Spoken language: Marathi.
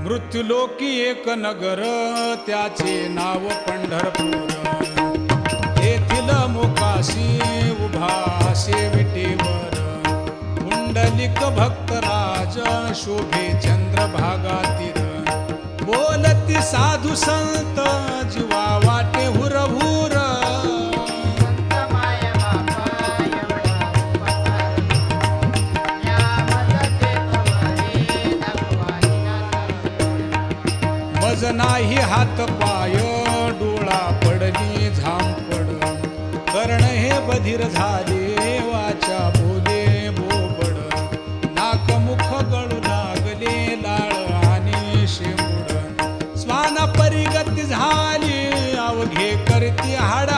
मृत्युलोकी एक नगर त्याचे नाव पंढरपूर. येथील मोकाशी उभा शेविटेवर पुंडलिक भक्तराज शोभे चंद्रभागा तीर. बोलती साधू संत जीवा वाटे हुरहुर. मज नाही हात पाय डोळा पडली झांपड. कर्ण हे बधीर झाले वाचा बोले बोबड. नाक मुख गळू लागले लाळ आणि शेंबूड. स्वाना परिगती झाली अवघे करती हाडा